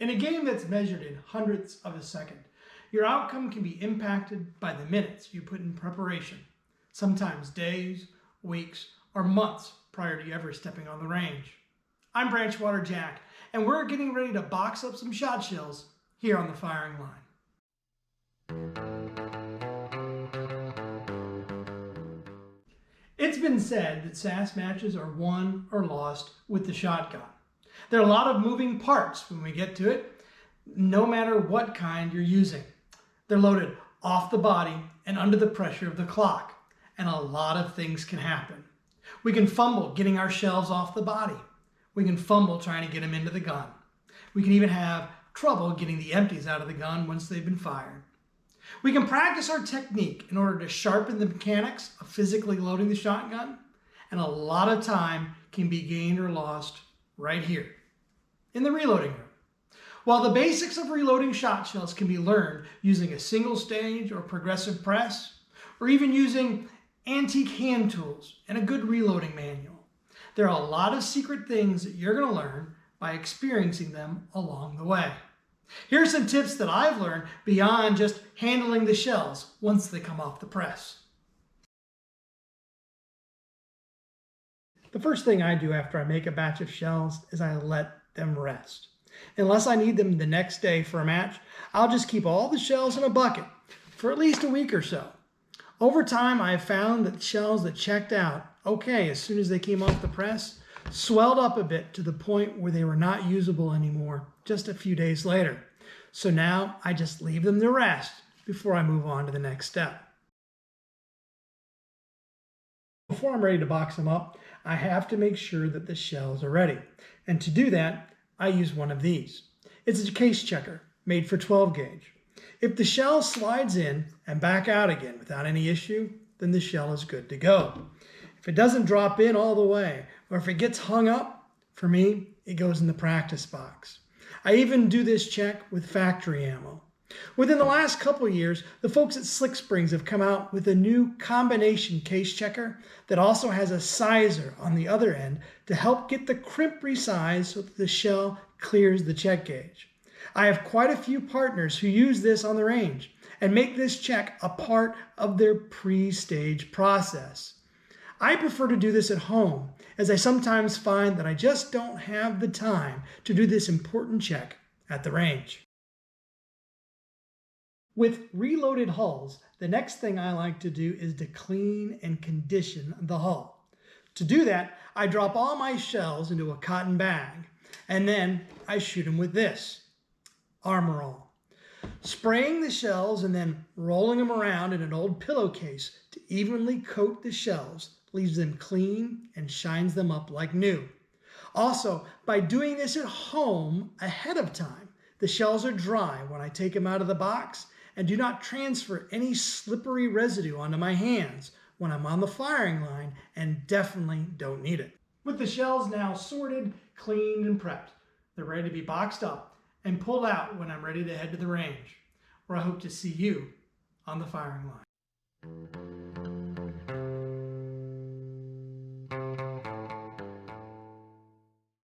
In a game that's measured in hundredths of a second, your outcome can be impacted by the minutes you put in preparation, sometimes days, weeks, or months prior to you ever stepping on the range. I'm Branchwater Jack, and we're getting ready to box up some shot shells here on the firing line. It's been said that SAS matches are won or lost with the shotgun. There are a lot of moving parts when we get to it, no matter what kind you're using. They're loaded off the body and under the pressure of the clock, and a lot of things can happen. We can fumble getting our shells off the body. We can fumble trying to get them into the gun. We can even have trouble getting the empties out of the gun once they've been fired. We can practice our technique in order to sharpen the mechanics of physically loading the shotgun, and a lot of time can be gained or lost right here in the reloading room. While the basics of reloading shot shells can be learned using a single stage or progressive press, or even using antique hand tools and a good reloading manual, there are a lot of secret things that you're going to learn by experiencing them along the way. Here are some tips that I've learned beyond just handling the shells once they come off the press. The first thing I do after I make a batch of shells is I let them rest. Unless I need them the next day for a match, I'll just keep all the shells in a bucket for at least a week or so. Over time, I have found that shells that checked out okay as soon as they came off the press swelled up a bit to the point where they were not usable anymore just a few days later. So now I just leave them to rest before I move on to the next step. Before I'm ready to box them up, I have to make sure that the shells are ready. And to do that, I use one of these. It's a case checker made for 12 gauge. If the shell slides in and back out again without any issue, then the shell is good to go. If it doesn't drop in all the way, or if it gets hung up, for me, it goes in the practice box. I even do this check with factory ammo. Within the last couple of years, the folks at SliXprings have come out with a new combination case checker that also has a sizer on the other end to help get the crimp resized so that the shell clears the check gauge. I have quite a few partners who use this on the range and make this check a part of their pre-stage process. I prefer to do this at home, as I sometimes find that I just don't have the time to do this important check at the range. With reloaded hulls, the next thing I like to do is to clean and condition the hull. To do that, I drop all my shells into a cotton bag, and then I shoot them with this, Armor All. Spraying the shells and then rolling them around in an old pillowcase to evenly coat the shells leaves them clean and shines them up like new. Also, by doing this at home ahead of time, the shells are dry when I take them out of the box and do not transfer any slippery residue onto my hands when I'm on the firing line, and definitely don't need it. With the shells now sorted, cleaned, and prepped, they're ready to be boxed up and pulled out when I'm ready to head to the range, where I hope to see you on the firing line.